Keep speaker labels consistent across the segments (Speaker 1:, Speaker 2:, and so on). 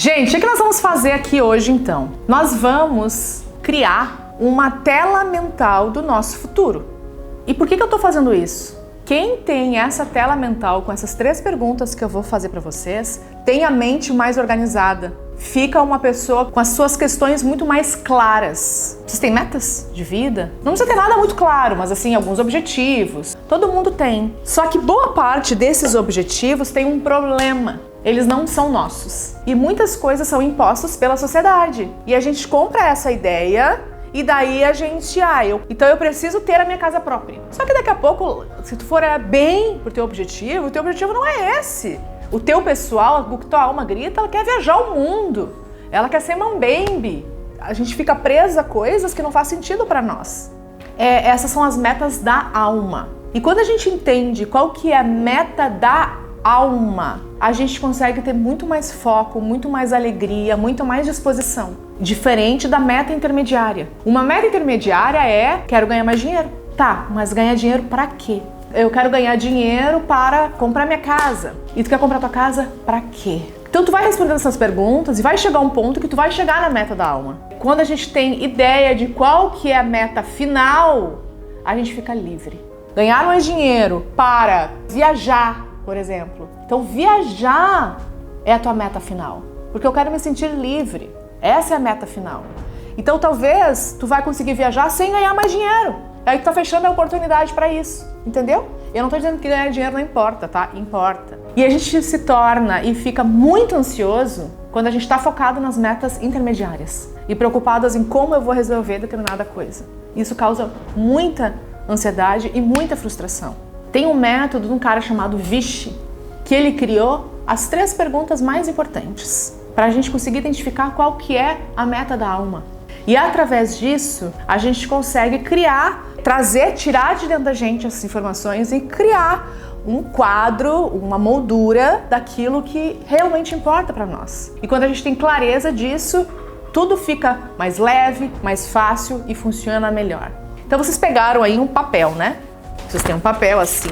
Speaker 1: Gente, o que nós vamos fazer aqui hoje então? Nós vamos criar uma tela mental do nosso futuro. E por que eu tô fazendo isso? Quem tem essa tela mental com essas 3 perguntas que eu vou fazer para vocês, tem a mente mais organizada. Fica uma pessoa com as suas questões muito mais claras. Vocês têm metas de vida? Não precisa ter nada muito claro, mas assim, alguns objetivos. Todo mundo tem. Só que boa parte desses objetivos tem um problema. Eles não são nossos. E muitas coisas são impostas pela sociedade. E a gente compra essa ideia e daí a gente, então eu preciso ter a minha casa própria. Só que daqui a pouco, se tu for bem pro teu objetivo, o teu objetivo não é esse. O teu pessoal, o que tua alma grita, ela quer viajar o mundo. Ela quer ser mambembe. A gente fica presa a coisas que não faz sentido para nós. Essas são as metas da alma. E quando a gente entende qual que é a meta da alma, a gente consegue ter muito mais foco, muito mais alegria, muito mais disposição. Diferente da meta intermediária. Uma meta intermediária é, quero ganhar mais dinheiro. Tá, mas ganhar dinheiro para quê? Eu quero ganhar dinheiro para comprar minha casa. E tu quer comprar tua casa para quê? Então tu vai respondendo essas perguntas e vai chegar um ponto que tu vai chegar na meta da alma. Quando a gente tem ideia de qual que é a meta final, a gente fica livre. Ganhar mais dinheiro para viajar, por exemplo. Então viajar é a tua meta final, porque eu quero me sentir livre. Essa é a meta final. Então talvez tu vai conseguir viajar sem ganhar mais dinheiro. Aí tu tá fechando a oportunidade para isso, entendeu? Eu não tô dizendo que ganhar dinheiro não importa, tá? Importa. E a gente se torna e fica muito ansioso quando a gente tá focado nas metas intermediárias e preocupadas em como eu vou resolver determinada coisa. Isso causa muita ansiedade e muita frustração. Tem um método de um cara chamado Vishy, que ele criou as 3 perguntas mais importantes para a gente conseguir identificar qual que é a meta da alma. E através disso, a gente consegue tirar de dentro da gente essas informações e criar um quadro, uma moldura daquilo que realmente importa para nós. E quando a gente tem clareza disso, tudo fica mais leve, mais fácil e funciona melhor. Então vocês pegaram aí um papel, né? Vocês têm um papel assim.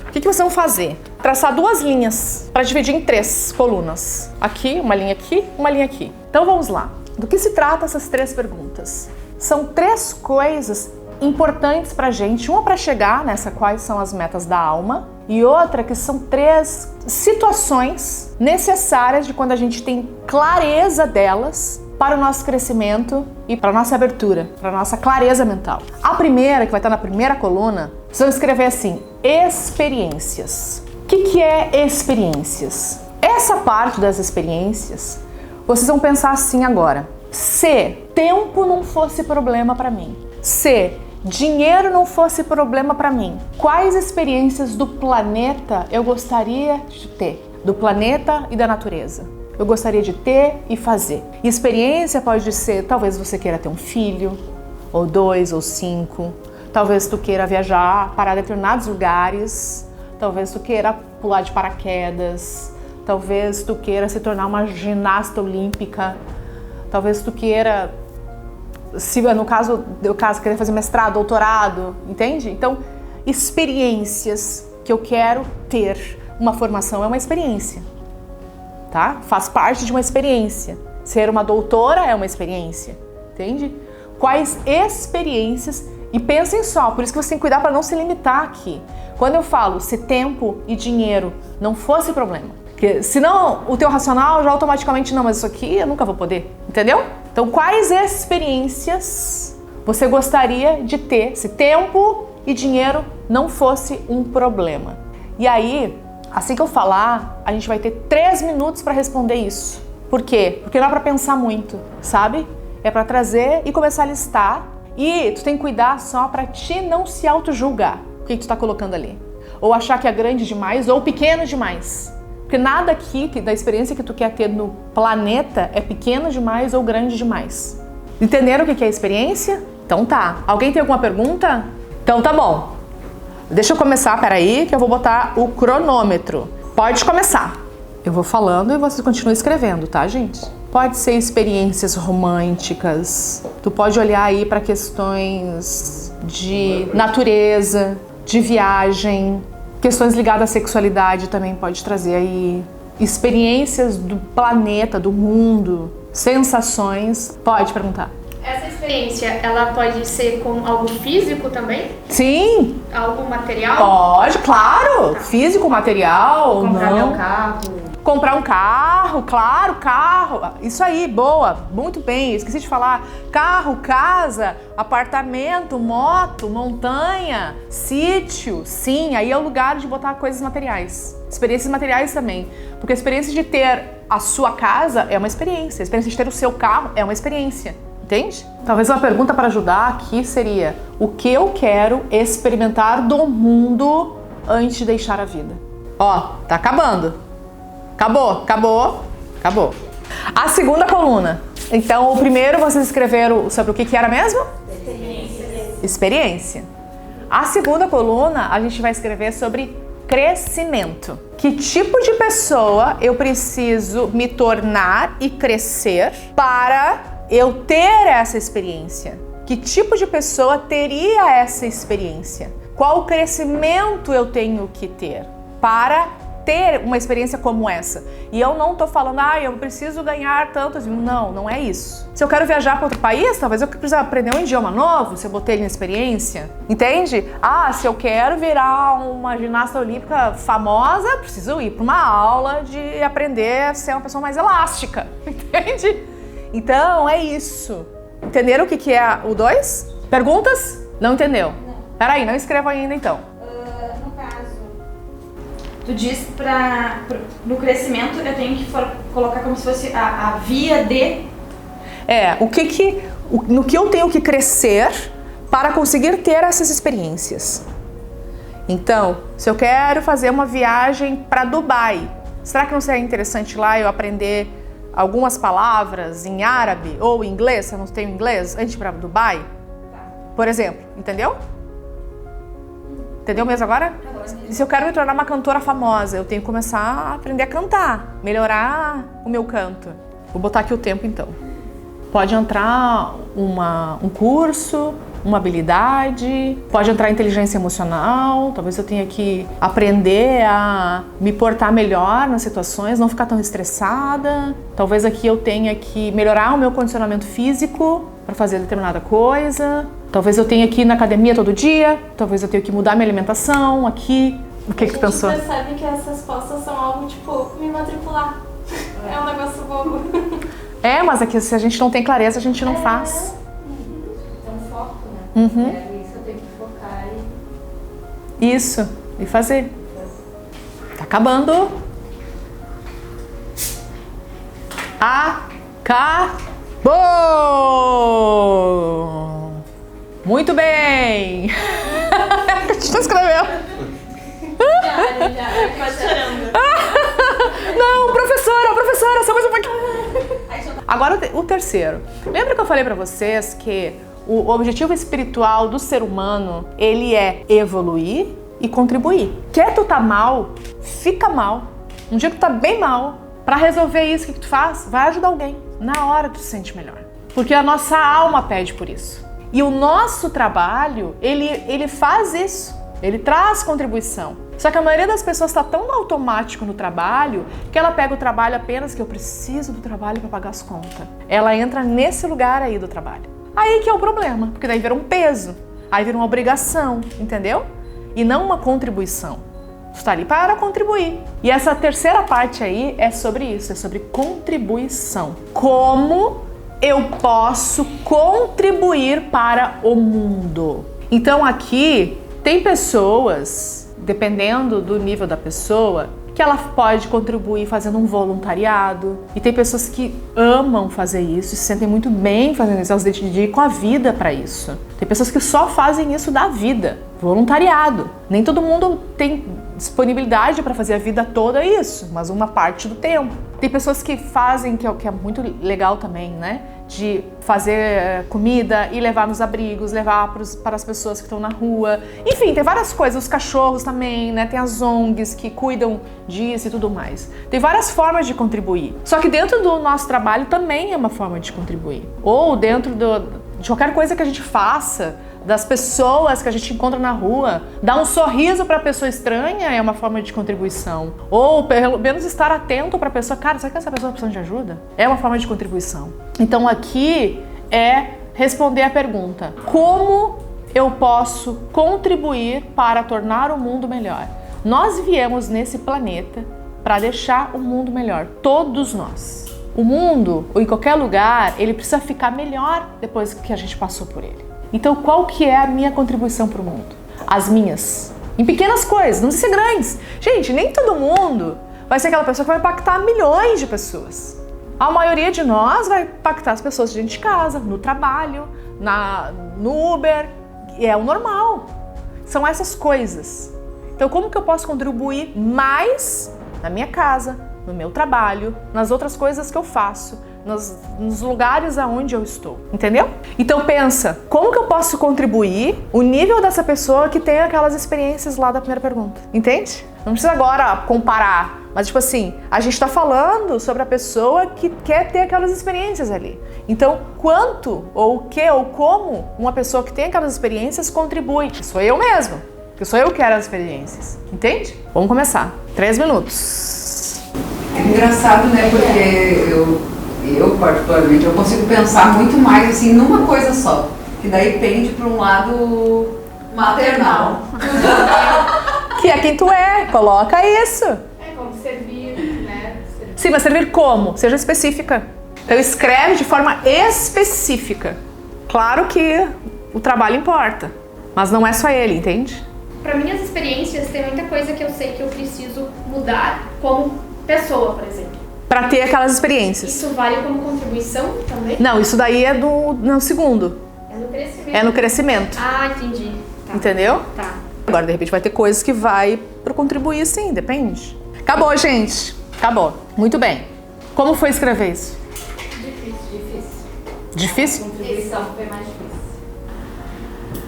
Speaker 1: O que vocês vão fazer? Traçar 2 linhas para dividir em 3 colunas. Aqui, uma linha aqui, uma linha aqui. Então vamos lá. Do que se trata essas 3 perguntas? São 3 coisas importantes pra gente. Uma para chegar nessa quais são as metas da alma e outra que são 3 situações necessárias de quando a gente tem clareza delas para o nosso crescimento e para a nossa abertura, para a nossa clareza mental. A primeira, que vai estar na primeira coluna, vocês vão escrever assim, experiências. O que é experiências? Essa parte das experiências, vocês vão pensar assim agora. Se tempo não fosse problema para mim, se dinheiro não fosse problema para mim, quais experiências do planeta eu gostaria de ter? Do planeta e da natureza. Eu gostaria de ter e fazer. E experiência pode ser, talvez você queira ter um filho, ou 2, ou 5. Talvez tu queira viajar para determinados lugares. Talvez tu queira pular de paraquedas. Talvez tu queira se tornar uma ginasta olímpica. Talvez tu queira, se no caso querer fazer mestrado, doutorado, entende? Então, experiências que eu quero ter. Uma formação é uma experiência, tá? Faz parte de uma experiência. Ser uma doutora é uma experiência, entende? Quais experiências? E pensem só, por isso que você tem que cuidar para não se limitar aqui. Quando eu falo se tempo e dinheiro não fosse problema, porque senão o teu racional já automaticamente não, mas isso aqui eu nunca vou poder, entendeu? Então quais experiências você gostaria de ter se tempo e dinheiro não fosse um problema? E aí, assim que eu falar, a gente vai ter 3 minutos para responder isso. Por quê? Porque não é para pensar muito, sabe? É para trazer e começar a listar. E tu tem que cuidar só para ti não se auto-julgar o que tu tá colocando ali. Ou achar que é grande demais ou pequeno demais. Porque nada aqui da experiência que tu quer ter no planeta é pequeno demais ou grande demais. Entenderam o que é experiência? Então tá. Alguém tem alguma pergunta? Então tá bom. Deixa eu começar, peraí, que eu vou botar o cronômetro. Pode começar. Eu vou falando e vocês continuam escrevendo, tá, gente? Pode ser experiências românticas. Tu pode olhar aí para questões de natureza, de viagem, questões ligadas à sexualidade também pode trazer aí. experiências do planeta, do mundo, sensações. Pode perguntar.
Speaker 2: Essa experiência, ela pode ser com algo físico também?
Speaker 1: Sim.
Speaker 2: Algo material?
Speaker 1: Pode, claro. Tá. Físico, material,
Speaker 2: comprar
Speaker 1: não.
Speaker 2: meu carro.
Speaker 1: Comprar um carro, claro, carro. Isso aí, boa. Muito bem. Esqueci de falar. Carro, casa, apartamento, moto, montanha, sítio. Sim, aí é o lugar de botar coisas materiais. Experiências materiais também. Porque a experiência de ter a sua casa é uma experiência. A experiência de ter o seu carro é uma experiência. Entende? Talvez uma pergunta para ajudar aqui seria: o que eu quero experimentar do mundo antes de deixar a vida? Ó, tá acabando. Acabou. A segunda coluna. Então, o primeiro vocês escreveram sobre o que era mesmo? Experiência. A segunda coluna a gente vai escrever sobre crescimento. Que tipo de pessoa eu preciso me tornar e crescer para eu ter essa experiência? Que tipo de pessoa teria essa experiência? Qual crescimento eu tenho que ter para ter uma experiência como essa? E eu não tô falando, eu preciso ganhar tanto. Não é isso. Se eu quero viajar para outro país, talvez eu precise aprender um idioma novo, se eu botei ele na experiência. Entende? Se eu quero virar uma ginasta olímpica famosa, preciso ir para uma aula de aprender a ser uma pessoa mais elástica. Entende? Então, é isso. Entenderam o que é o 2? Perguntas? Não entendeu? Não. Peraí, não escreva ainda então.
Speaker 3: No caso, tu diz no crescimento eu tenho que colocar como se fosse a via de...
Speaker 1: No que eu tenho que crescer para conseguir ter essas experiências. Então, se eu quero fazer uma viagem para Dubai, será que não seria interessante lá eu aprender algumas palavras em árabe ou inglês, se eu não tenho inglês, antes de ir para Dubai? Por exemplo, entendeu? Entendeu mesmo agora? Se eu quero me tornar uma cantora famosa, eu tenho que começar a aprender a cantar, melhorar o meu canto. Vou botar aqui o tempo então. Pode entrar um curso, uma habilidade, pode entrar inteligência emocional, talvez eu tenha que aprender a me portar melhor nas situações, não ficar tão estressada. Talvez aqui eu tenha que melhorar o meu condicionamento físico para fazer determinada coisa. Talvez eu tenha que ir na academia todo dia, talvez eu tenha que mudar minha alimentação aqui. O que tu pensou?
Speaker 4: A gente percebe que essas respostas são algo tipo, me matricular. É um negócio bobo.
Speaker 1: Mas aqui se a gente não tem clareza, a gente não faz.
Speaker 4: Então foco, né? Isso eu tenho que focar
Speaker 1: Isso, e fazer. Tá acabando. Acabou! Muito bem! A gente não escreveu.
Speaker 4: Já, quase chorando.
Speaker 1: Não, professora, só mais um pouquinho. Agora o terceiro. Lembra que eu falei pra vocês que o objetivo espiritual do ser humano, ele é evoluir e contribuir. Quer tu tá mal, fica mal. Um dia que tu tá bem mal, pra resolver isso, o que tu faz? Vai ajudar alguém. Na hora tu se sente melhor. Porque a nossa alma pede por isso. E o nosso trabalho, ele faz isso. Ele traz contribuição. Só que a maioria das pessoas está tão automático no trabalho que ela pega o trabalho apenas que eu preciso do trabalho para pagar as contas. Ela entra nesse lugar aí do trabalho. Aí que é o problema, porque daí vira um peso, aí vira uma obrigação, entendeu? E não uma contribuição. Você está ali para contribuir. E essa terceira parte aí é sobre isso, é sobre contribuição. Como eu posso contribuir para o mundo? Então aqui tem pessoas, dependendo do nível da pessoa, que ela pode contribuir fazendo um voluntariado. E tem pessoas que amam fazer isso, se sentem muito bem fazendo isso, elas dedicam a vida para isso. Tem pessoas que só fazem isso da vida, voluntariado. Nem todo mundo tem disponibilidade para fazer a vida toda isso, mas uma parte do tempo. Tem pessoas que fazem, que é muito legal também, né? De fazer comida e levar nos abrigos, levar para as pessoas que estão na rua. Enfim, tem várias coisas, os cachorros também, né? Tem as ONGs que cuidam disso e tudo mais. Tem várias formas de contribuir. Só que dentro do nosso trabalho também é uma forma de contribuir. Ou dentro de qualquer coisa que a gente faça, das pessoas que a gente encontra na rua, dar um sorriso para a pessoa estranha é uma forma de contribuição. Ou pelo menos estar atento para a pessoa, cara, será que essa pessoa precisa de ajuda? É uma forma de contribuição. Então aqui é responder a pergunta: como eu posso contribuir para tornar o mundo melhor? Nós viemos nesse planeta para deixar o mundo melhor, todos nós. O mundo, ou em qualquer lugar, ele precisa ficar melhor depois que a gente passou por ele. Então, qual que é a minha contribuição para o mundo? As minhas. Em pequenas coisas, não precisa ser grandes. Gente, nem todo mundo vai ser aquela pessoa que vai impactar milhões de pessoas. A maioria de nós vai impactar as pessoas dentro de casa, no trabalho, no Uber. E é o normal. São essas coisas. Então, como que eu posso contribuir mais na minha casa, no meu trabalho, nas outras coisas que eu faço, nos lugares aonde eu estou, entendeu? Então pensa, como que eu posso contribuir o nível dessa pessoa que tem aquelas experiências lá da primeira pergunta, entende? Não precisa agora comparar, mas tipo assim, a gente tá falando sobre a pessoa que quer ter aquelas experiências ali. Então, quanto, ou o que, ou como uma pessoa que tem aquelas experiências contribui? Que sou eu mesmo, que sou eu que quero as experiências, entende? Vamos começar, 3 minutos.
Speaker 5: É engraçado, né? Porque eu particularmente, eu consigo pensar muito mais assim numa coisa só, que daí pende para um lado maternal.
Speaker 1: Que é quem tu é, coloca isso.
Speaker 2: É como servir, né?
Speaker 1: Sim, mas servir como? Seja específica. Então escreve de forma específica. Claro que o trabalho importa, mas não é só ele, entende?
Speaker 2: Para minhas experiências, tem muita coisa que eu sei que eu preciso mudar como pessoa, por exemplo.
Speaker 1: Para ter aquelas experiências.
Speaker 2: Isso vale como contribuição também?
Speaker 1: Não, isso daí é no segundo.
Speaker 2: É no crescimento.
Speaker 1: É no crescimento.
Speaker 2: Ah, entendi. Tá.
Speaker 1: Entendeu?
Speaker 2: Tá.
Speaker 1: Agora, de repente, vai ter coisas que vai pro contribuir, sim, depende. Acabou, gente. Acabou. Muito bem. Como foi escrever isso? Difícil?
Speaker 3: A contribuição foi mais difícil.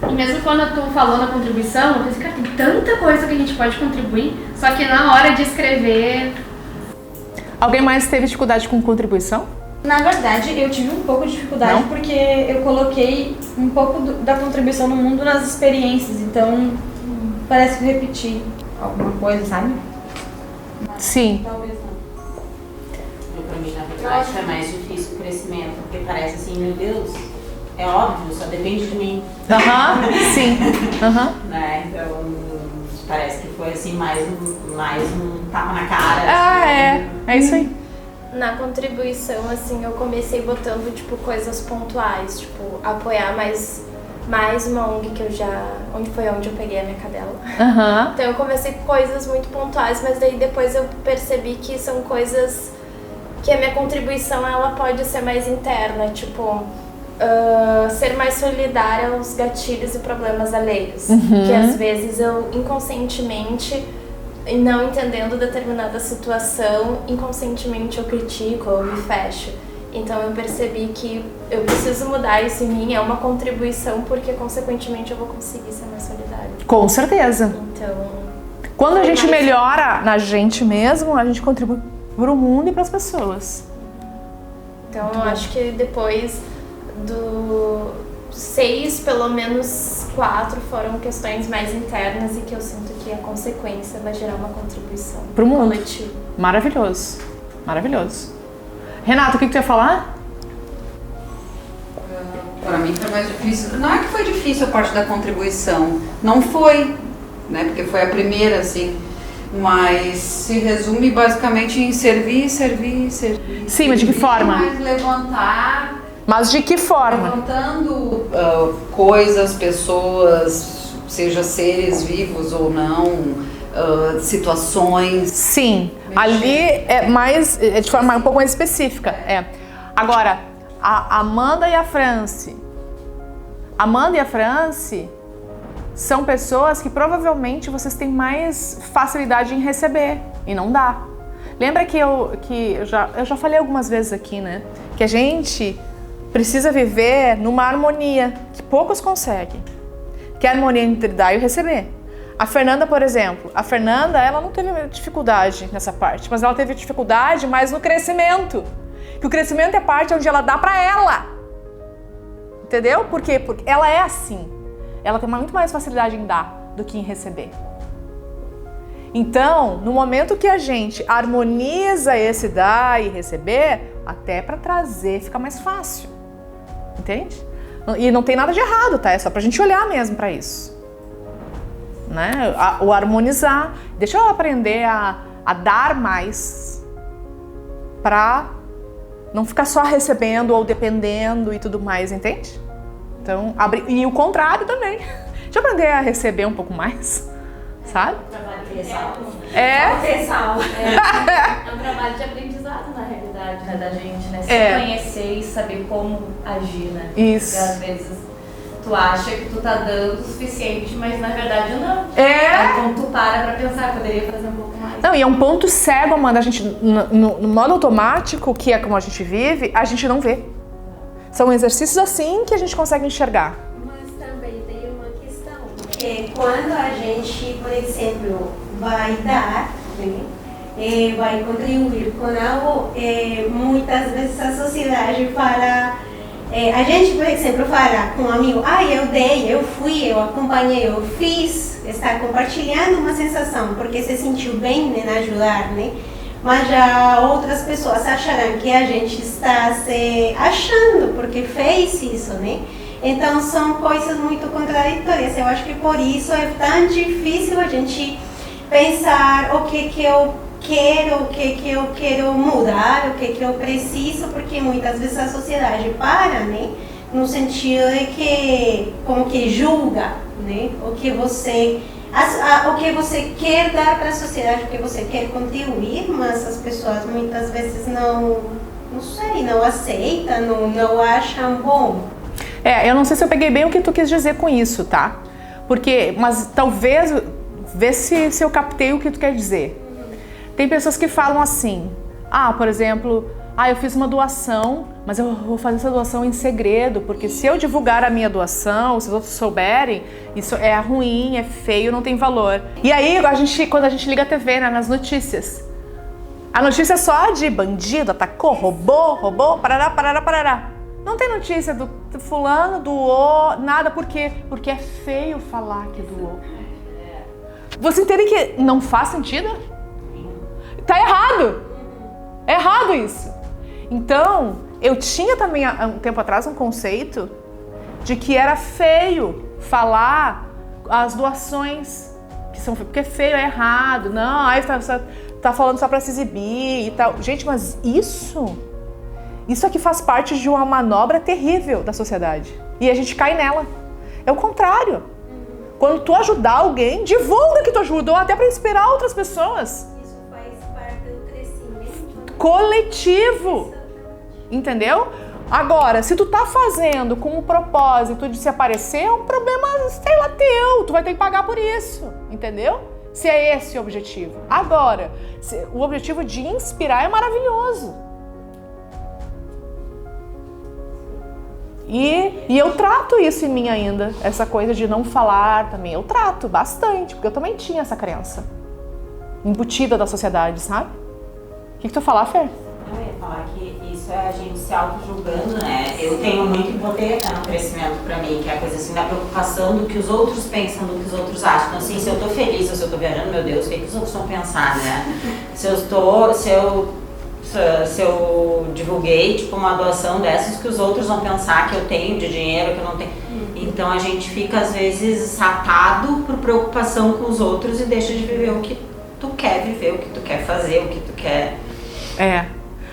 Speaker 2: E mesmo quando tu falou na contribuição, eu pensei, cara, tem tanta coisa que a gente pode contribuir, só que na hora de escrever...
Speaker 1: Alguém mais teve dificuldade com contribuição?
Speaker 3: Na verdade, eu tive um pouco de dificuldade
Speaker 1: Não?
Speaker 3: porque eu coloquei um pouco da contribuição no mundo nas experiências, então parece que eu repeti alguma coisa, sabe?
Speaker 1: Sim.
Speaker 3: Talvez não.
Speaker 6: Pra mim, na verdade, é mais difícil o crescimento, porque parece assim, meu Deus, é óbvio, só depende de mim.
Speaker 1: Aham, sim. Aham.
Speaker 6: Né? Então, parece que foi assim, mais um tapa na cara.
Speaker 1: Ah,
Speaker 6: assim.
Speaker 1: é isso aí.
Speaker 4: Na contribuição, assim, eu comecei botando, tipo, coisas pontuais, tipo, apoiar mais uma ONG que eu já... onde eu peguei a minha cadela.
Speaker 1: Aham.
Speaker 4: Então eu comecei com coisas muito pontuais, mas daí depois eu percebi que são coisas que a minha contribuição, ela pode ser mais interna, tipo... ser mais solidária aos gatilhos e problemas alheios. Que às vezes eu inconscientemente, não entendendo determinada situação, inconscientemente eu critico ou me fecho. Então eu percebi que eu preciso mudar isso em mim, é uma contribuição, porque consequentemente eu vou conseguir ser mais solidária.
Speaker 1: Com certeza.
Speaker 4: Então...
Speaker 1: Quando a
Speaker 4: foi
Speaker 1: gente
Speaker 4: mais-
Speaker 1: melhora na gente mesmo, a gente contribui pro mundo e pras pessoas.
Speaker 4: Então eu acho que depois do 6, pelo menos 4 foram questões mais internas e que eu sinto que a consequência vai gerar uma contribuição
Speaker 1: Pro mundo.
Speaker 4: coletiva.
Speaker 1: Maravilhoso. Maravilhoso. Renata, o que tu ia falar?
Speaker 5: Para mim foi mais difícil. Não é que foi difícil a parte da contribuição, não foi, né? Porque foi a primeira, assim. Mas se resume basicamente em servir.
Speaker 1: Sim, mas de que forma?
Speaker 5: Mas levantar,
Speaker 1: Mas de que forma?
Speaker 5: levantando coisas, pessoas, seja seres vivos ou não, situações.
Speaker 1: Sim, ali é de forma um pouco mais específica. Agora, a Amanda e a France são pessoas que provavelmente vocês têm mais facilidade em receber e não dá. Lembra que eu já falei algumas vezes aqui, né? Que a gente precisa viver numa harmonia que poucos conseguem, que é a harmonia entre dar e receber. A Fernanda, por exemplo, ela não teve dificuldade nessa parte, mas ela teve dificuldade mais no crescimento. Que o crescimento é a parte onde ela dá pra ela. Entendeu? Por quê? Porque ela é assim. ela tem muito mais facilidade em dar do que em receber. Então, no momento que a gente harmoniza esse dar e receber, até para trazer fica mais fácil, entende? E não tem nada de errado, tá? É só pra gente olhar mesmo para isso, né? O harmonizar, deixa eu aprender a dar mais pra não ficar só recebendo ou dependendo e tudo mais, entende? Então, e o contrário também. Deixa eu aprender a receber um pouco mais, sabe?
Speaker 4: É um trabalho de aprendizado, na realidade, né, da gente, né? Se conhecer e saber como agir, né?
Speaker 1: Isso.
Speaker 4: Porque às vezes tu acha que tu tá dando o suficiente, mas na verdade não.
Speaker 1: É.
Speaker 4: Quando tu pra pensar, poderia fazer um pouco mais.
Speaker 1: Não, e é um ponto cego, Amanda, a gente, no modo automático, que é como a gente vive, a gente não vê. São exercícios assim que a gente consegue enxergar.
Speaker 7: Mas também tem uma questão, que quando a gente, por exemplo, vai dar, né, vai contribuir com algo, muitas vezes a sociedade fala, a gente, por exemplo, fala com um amigo, eu dei, eu fui, eu acompanhei, eu fiz, está compartilhando uma sensação, porque se sentiu bem, né, em ajudar, né? Mas já outras pessoas acharão que a gente está se achando porque fez isso, né? Então são coisas muito contraditórias. Eu acho que por isso é tão difícil a gente pensar o que eu quero, o que eu quero mudar, o que eu preciso, porque muitas vezes a sociedade para, né? No sentido de que, como que julga, né? O que você quer dar para a sociedade, o que você quer contribuir, mas as pessoas muitas vezes não aceitam, não acham bom.
Speaker 1: Eu não sei se eu peguei bem o que tu quis dizer com isso, tá? Mas talvez, vê se eu captei o que tu quer dizer. Tem pessoas que falam assim, por exemplo, eu fiz uma doação, mas eu vou fazer essa doação em segredo, porque se eu divulgar a minha doação, se os outros souberem, isso é ruim, é feio, não tem valor. E aí, quando a gente liga a TV, né, nas notícias, a notícia é só de bandido, atacou, roubou, parará. Não tem notícia do fulano, doou, nada, por quê? Porque é feio falar que doou. Você entende que não faz sentido? Tá errado! É errado isso. Então, eu tinha também, há um tempo atrás, um conceito de que era feio falar as doações, que são porque feio, é errado, não, aí tá falando só pra se exibir e tal. Gente, mas isso aqui faz parte de uma manobra terrível da sociedade. E a gente cai nela. É o contrário. Quando tu ajudar alguém, divulga que tu ajudou, até pra inspirar outras pessoas.
Speaker 7: Isso faz parte do crescimento
Speaker 1: coletivo. Entendeu? Agora, se tu tá fazendo com o propósito de se aparecer, é um problema, sei lá, teu. Tu vai ter que pagar por isso. Entendeu? Se é esse o objetivo. Agora, o objetivo de inspirar é maravilhoso. E eu trato isso em mim ainda. Essa coisa de não falar também. Eu trato bastante, porque eu também tinha essa crença embutida da sociedade, sabe? O que tu ia falar, Fer?
Speaker 6: Eu ia falar que isso é a gente se auto-julgando, né? Eu tenho muito hipoteca no crescimento pra mim, que é a coisa assim da preocupação do que os outros pensam, do que os outros acham. Então, assim, se eu tô feliz ou se eu tô viajando, meu Deus, o que os outros vão pensar, né? Se eu divulguei, tipo, uma doação dessas, que os outros vão pensar que eu tenho de dinheiro, que eu não tenho. Então a gente fica, às vezes, atado por preocupação com os outros e deixa de viver o que tu quer viver, o que tu quer fazer, o que tu quer...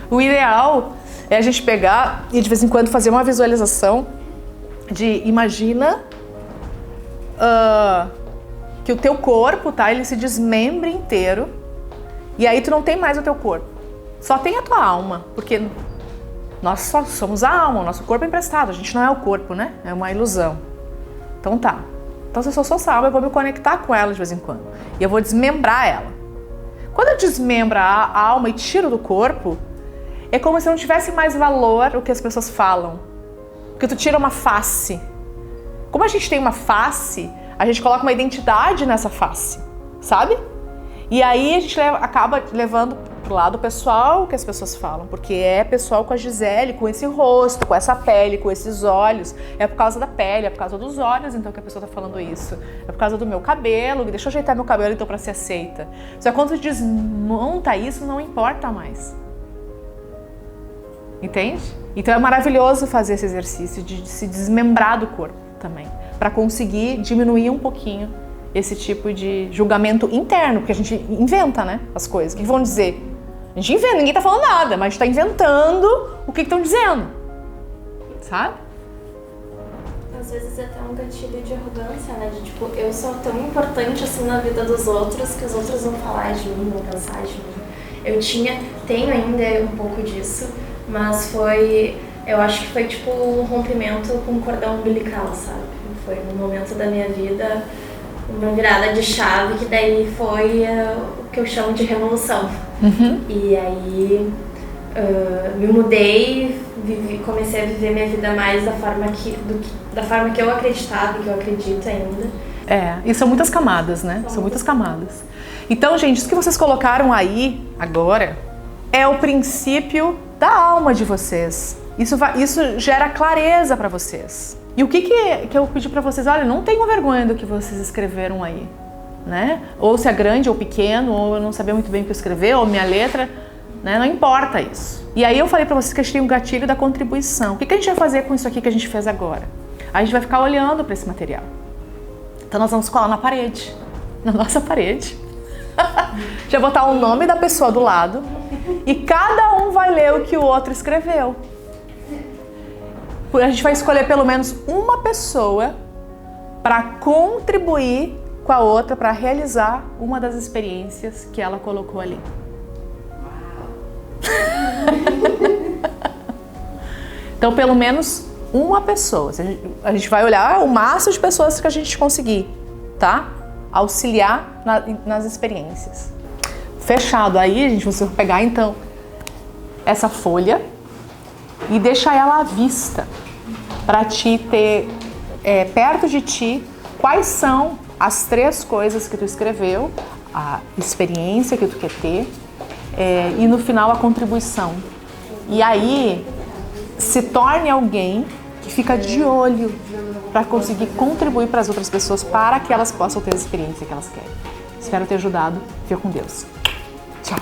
Speaker 1: O ideal é a gente pegar e de vez em quando fazer uma visualização de imagina que o teu corpo, tá? Ele se desmembre inteiro e aí tu não tem mais o teu corpo. Só tem a tua alma, porque nós só somos a alma, o nosso corpo é emprestado, a gente não é o corpo, né? É uma ilusão. Então tá. Então se eu sou essa alma, eu vou me conectar com ela de vez em quando. E eu vou desmembrar ela. Quando eu desmembro a alma e tiro do corpo, é como se não tivesse mais valor o que as pessoas falam. Porque tu tira uma face. Como a gente tem uma face, a gente coloca uma identidade nessa face, sabe? E aí a gente acaba levando pro lado pessoal que as pessoas falam, porque é pessoal com a Gisele, com esse rosto, com essa pele, com esses olhos. É por causa da pele, é por causa dos olhos, então, que a pessoa tá falando isso. É por causa do meu cabelo, deixa eu ajeitar meu cabelo, então, pra ser aceita. Só que quando tu desmonta isso, não importa mais. Entende? Então é maravilhoso fazer esse exercício de se desmembrar do corpo também, para conseguir diminuir um pouquinho esse tipo de julgamento interno, porque a gente inventa, né, as coisas. O que vão dizer? A gente inventa, ninguém tá falando nada, mas a gente tá inventando o que estão dizendo, sabe?
Speaker 4: Às vezes é até um gatilho de arrogância, né? De tipo, eu sou tão importante assim na vida dos outros que os outros vão falar de mim, vão pensar de mim. Tenho ainda um pouco disso, mas eu acho que foi tipo um rompimento com o cordão umbilical, sabe? Foi um momento da minha vida, uma virada de chave, que daí foi o que eu chamo de revolução. E aí me mudei, comecei a viver minha vida mais da forma que eu acreditava e que eu acredito ainda.
Speaker 1: E são muitas camadas, né? São muitas camadas. Então, gente, isso que vocês colocaram aí agora é o princípio da alma de vocês. Isso gera clareza para vocês. E o que eu pedi para vocês? Olha, não tenham vergonha do que vocês escreveram aí, né? Ou se é grande ou pequeno, ou eu não sabia muito bem o que escrever, ou minha letra, né? Não importa isso. E aí eu falei para vocês que a gente tem um gatilho da contribuição. O que a gente vai fazer com isso aqui que a gente fez agora? A gente vai ficar olhando para esse material. Então nós vamos colar na parede, na nossa parede. Já botar o nome da pessoa do lado e cada um vai ler o que o outro escreveu. A gente vai escolher pelo menos uma pessoa para contribuir com a outra, para realizar uma das experiências que ela colocou ali. Então, pelo menos uma pessoa. A gente vai olhar o máximo de pessoas que a gente conseguir, tá? Auxiliar nas experiências. Fechado. Aí, a gente vai pegar, então, essa folha e deixar ela à vista, para ti ter perto de ti quais são as 3 coisas que tu escreveu, a experiência que tu quer ter e no final a contribuição. E aí se torne alguém que fica de olho para conseguir contribuir para as outras pessoas, para que elas possam ter a experiência que elas querem. Espero ter ajudado. Fica com Deus. Tchau.